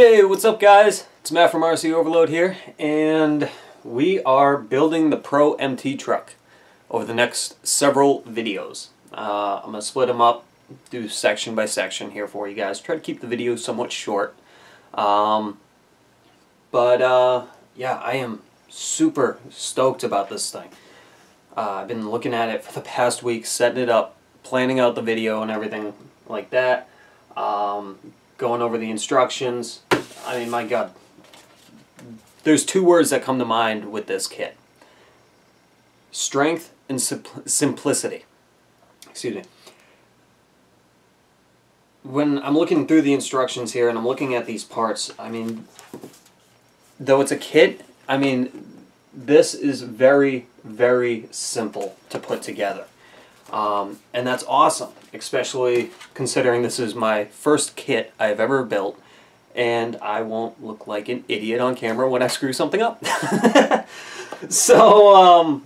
Hey, what's up guys? It's Matt from RC Overload here, and we are building the Pro MT truck over the next several videos. I'm going to split them up, do section by section here for you guys. Try to keep the video somewhat short. Yeah, I am super stoked about this thing. I've been looking at it for the past week, setting it up, planning out the video and everything like that. Going over the instructions. I mean, my God. There's two words that come to mind with this kit. Strength and simplicity. Excuse me. When I'm looking through the instructions here and I'm looking at these parts, I mean, though it's a kit, I mean, this is very, very simple to put together. And that's awesome, especially considering this is my first kit I've ever built, and I won't look like an idiot on camera when I screw something up. So,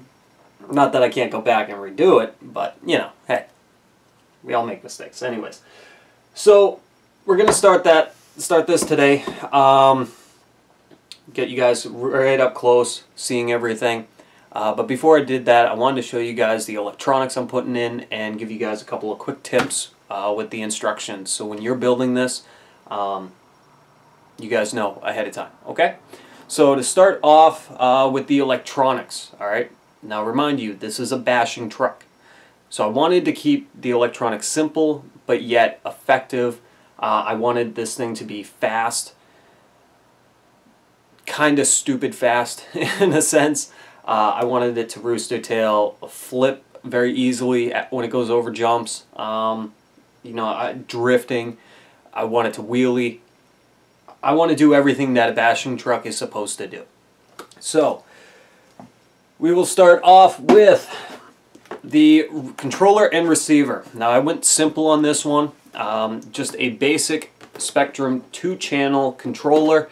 not that I can't go back and redo it, but, you know, hey, we all make mistakes. Anyways, so we're going to start this today, get you guys right up close, seeing everything. But before I did that, I wanted to show you guys the electronics I'm putting in and give you guys a couple of quick tips with the instructions. So when you're building this, you guys know ahead of time, okay? So to start off with the electronics, alright? Now remind you, this is a bashing truck. So I wanted to keep the electronics simple, but yet effective. I wanted this thing to be fast, kind of stupid fast in a sense. I wanted it to rooster tail, flip very easily when it goes over jumps. You know, drifting. I want it to wheelie. I want to do everything that a bashing truck is supposed to do. So, we will start off with the controller and receiver. Now, I went simple on this one. Just a basic Spectrum 2-channel controller.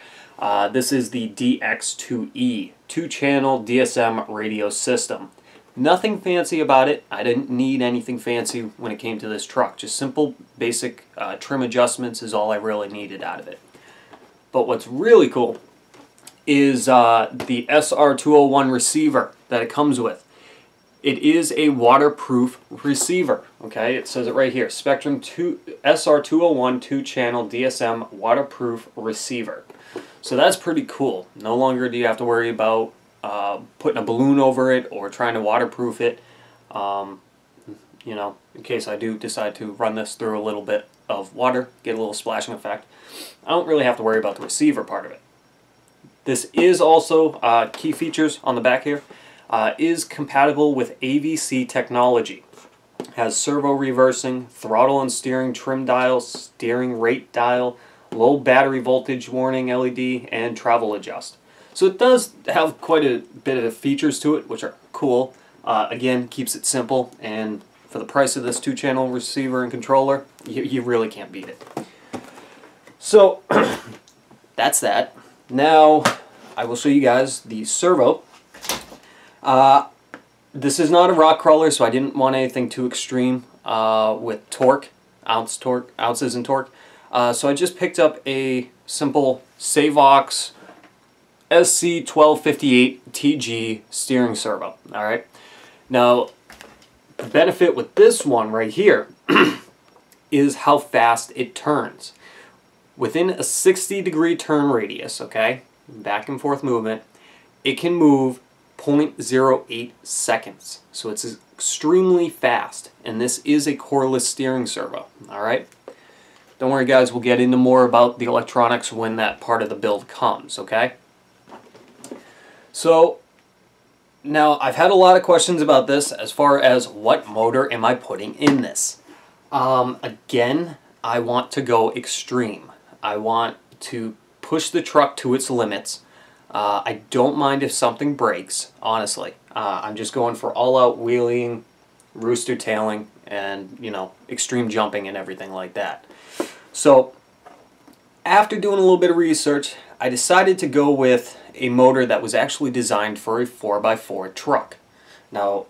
This is the DX2E, 2-channel DSM radio system. Nothing fancy about it. I didn't need anything fancy when it came to this truck. Just simple, basic trim adjustments is all I really needed out of it. But what's really cool is the SR201 receiver that it comes with. It is a waterproof receiver, okay? It says it right here, Spectrum SR201 2-channel DSM waterproof receiver. So that's pretty cool. No longer do you have to worry about putting a balloon over it or trying to waterproof it. You know, in case I do decide to run this through a little bit of water, get a little splashing effect. I don't really have to worry about the receiver part of it. This is also, key features on the back here, is compatible with AVC technology. Has servo reversing, throttle and steering trim dial, steering rate dial, low battery voltage warning LED, and travel adjust. So it does have quite a bit of features to it, which are cool. Again, keeps it simple, and for the price of this 2-channel receiver and controller, you really can't beat it. So, that's that. Now, I will show you guys the servo. This is not a rock crawler, so I didn't want anything too extreme with torque, ounces in torque. So I just picked up a simple Savox SC1258 TG steering servo. Alright. Now, the benefit with this one right here is how fast it turns. Within a 60-degree turn radius, okay, back and forth movement, it can move 0.08 seconds. So it's extremely fast, and this is a coreless steering servo. Alright. Don't worry guys, we'll get into more about the electronics when that part of the build comes, okay? So, now I've had a lot of questions about this as far as what motor am I putting in this. Again, I want to go extreme. I want to push the truck to its limits. I don't mind if something breaks, honestly. I'm just going for all-out wheeling, rooster tailing, and, you know, extreme jumping and everything like that. So, after doing a little bit of research, I decided to go with a motor that was actually designed for a 4x4 truck. Now,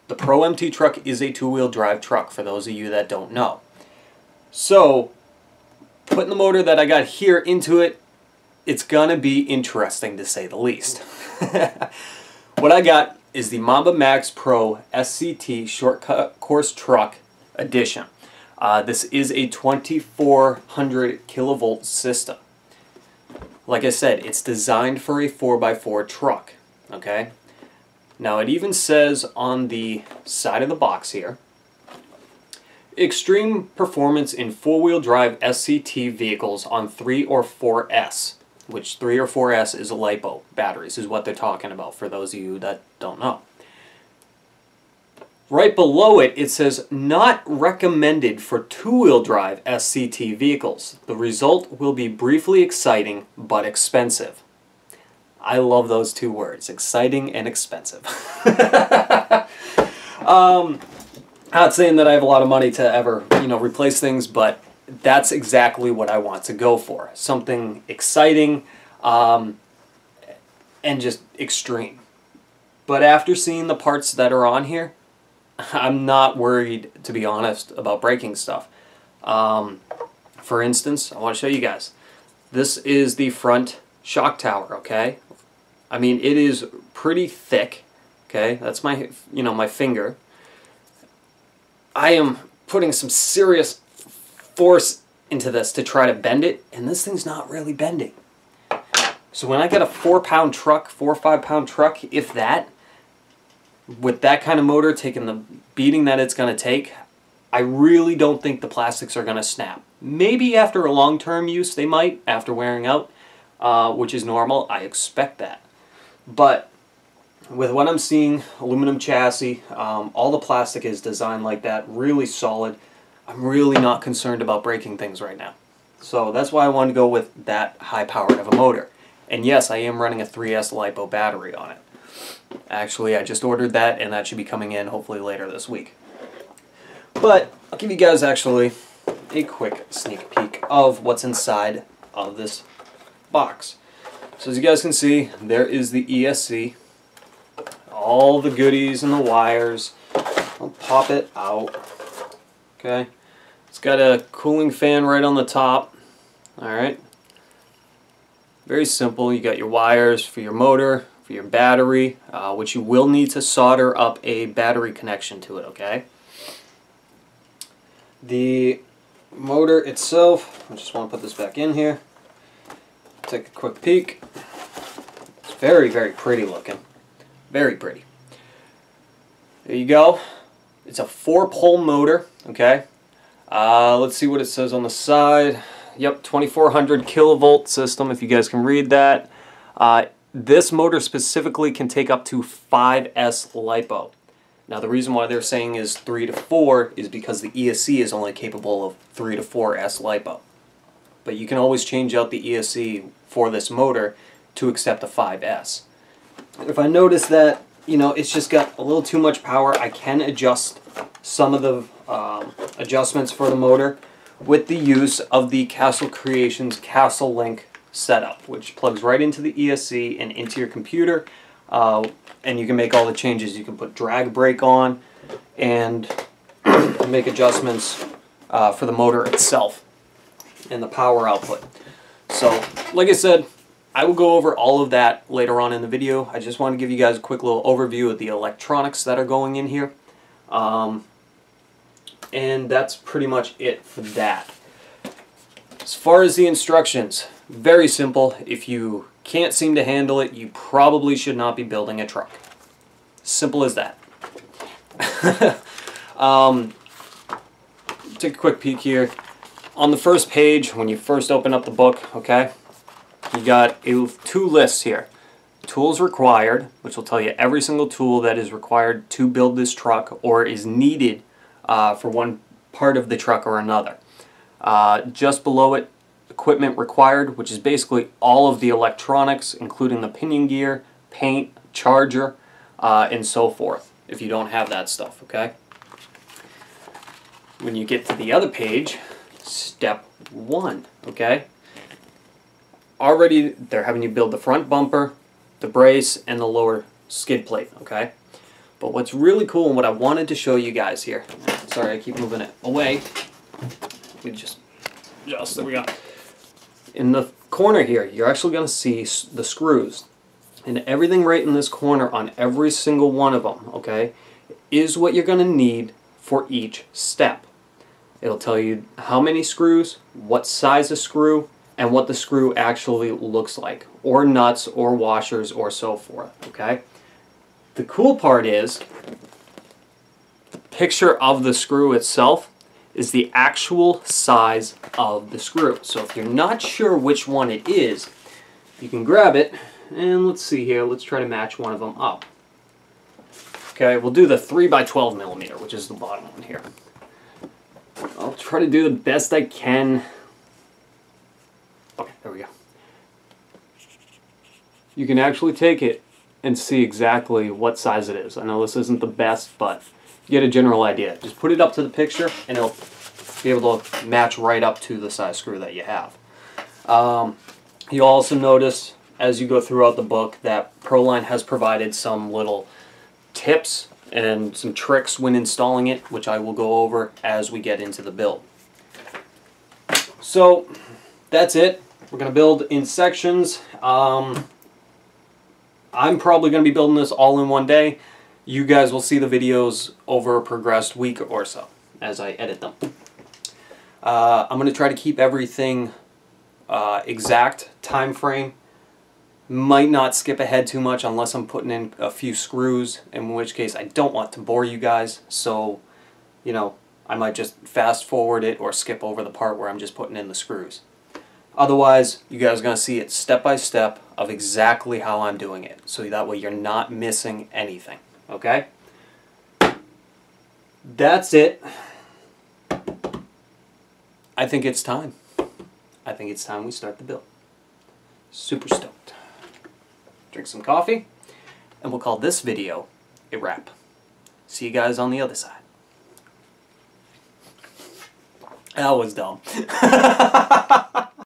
the Pro MT truck is a 2-wheel drive truck, for those of you that don't know. So, putting the motor that I got here into it it's gonna be interesting to say the least. What I got is the Mamba Max Pro SCT Shortcut Course Truck Edition. This is a 2400 kilovolt system. Like I said, it's designed for a 4x4 truck, okay? Now it even says on the side of the box here, extreme performance in four-wheel drive SCT vehicles on 3 or 4S, which 3 or 4S is a LiPo batteries, is what they're talking about for those of you that don't know. Right below it, it says, not recommended for two-wheel drive SCT vehicles. The result will be briefly exciting, but expensive. I love those two words, exciting and expensive. Not saying that I have a lot of money to ever, replace things, but that's exactly what I want to go for. Something exciting, and just extreme. But after seeing the parts that are on here, I'm not worried, to be honest, about breaking stuff. For instance, I want to show you guys. This is the front shock tower, okay? I mean, it is pretty thick, okay? That's my, my finger. I am putting some serious force into this to try to bend it, and this thing's not really bending. So when I get a 4-pound truck, 4 or 5-pound truck, if that, with that kind of motor taking the beating that it's going to take, I really don't think the plastics are going to snap. Maybe after a long-term use they might, after wearing out, which is normal. I expect that. But with what I'm seeing, aluminum chassis, all the plastic is designed like that, really solid. I'm really not concerned about breaking things right now. So that's why I wanted to go with that high powered of a motor. And yes, I am running a 3S LiPo battery on it. Actually, I just ordered that, and that should be coming in hopefully later this week. But I'll give you guys actually a quick sneak peek of what's inside of this box. So as you guys can see, there is the ESC, all the goodies and the wires. I'll pop it out. Okay, it's got a cooling fan right on the top. Alright, very simple. You got your wires for your motor, for your battery, which you will need to solder up a battery connection to it, okay? The motor itself, I just want to put this back in here. Take a quick peek. It's very, very pretty looking. Very pretty. There you go. It's a 4-pole motor, okay? Let's see what it says on the side. Yep, 2400 kilovolt system, if you guys can read that. This motor specifically can take up to 5S LiPo. Now the reason why they're saying is 3 to 4 is because the ESC is only capable of 3 to 4S LiPo. But you can always change out the ESC for this motor to accept a 5S. If I notice that, it's just got a little too much power, I can adjust some of the adjustments for the motor with the use of the Castle Creations Castle Link setup, which plugs right into the ESC and into your computer, and you can make all the changes. You can put drag brake on and make adjustments for the motor itself and the power output. So like I said, I will go over all of that later on in the video. I just want to give you guys a quick little overview of the electronics that are going in here, and that's pretty much it for that. As far as the instructions, very simple. If you can't seem to handle it, you probably should not be building a truck. Simple as that. Take a quick peek here. On the first page, when you first open up the book, okay, you got two lists here. Tools required, which will tell you every single tool that is required to build this truck or is needed for one part of the truck or another. Just below it, equipment required, which is basically all of the electronics, including the pinion gear, paint, charger, and so forth, if you don't have that stuff, okay? When you get to the other page, step 1, okay? Already, they're having you build the front bumper, the brace, and the lower skid plate, okay? But what's really cool and what I wanted to show you guys here, sorry, I keep moving it away. We just, there we go. In the corner here, you're actually going to see the screws. And everything right in this corner on every single one of them, okay, is what you're going to need for each step. It'll tell you how many screws, what size of screw, and what the screw actually looks like, or nuts, or washers, or so forth, okay? The cool part is, the picture of the screw itself is the actual size of the screw. So if you're not sure which one it is, you can grab it, and let's see here, let's try to match one of them up. Okay, we'll do the 3 by 12 millimeter, which is the bottom one here. I'll try to do the best I can. Okay, there we go. You can actually take it and see exactly what size it is. I know this isn't the best, but you get a general idea. Just put it up to the picture and it'll be able to match right up to the size screw that you have. You'll also notice as you go throughout the book that Proline has provided some little tips and some tricks when installing it, which I will go over as we get into the build. So that's it. We're going to build in sections. I'm probably going to be building this all in one day. You guys will see the videos over a progressed week or so as I edit them. I'm going to try to keep everything exact time frame. Might not skip ahead too much unless I'm putting in a few screws, in which case I don't want to bore you guys, so you know, I might just fast forward it or skip over the part where I'm just putting in the screws. Otherwise, you guys are going to see it step by step of exactly how I'm doing it, so that way you're not missing anything, okay? That's it. I think it's time. I think it's time we start the build. Super stoked. Drink some coffee, and we'll call this video a wrap. See you guys on the other side. That was dumb.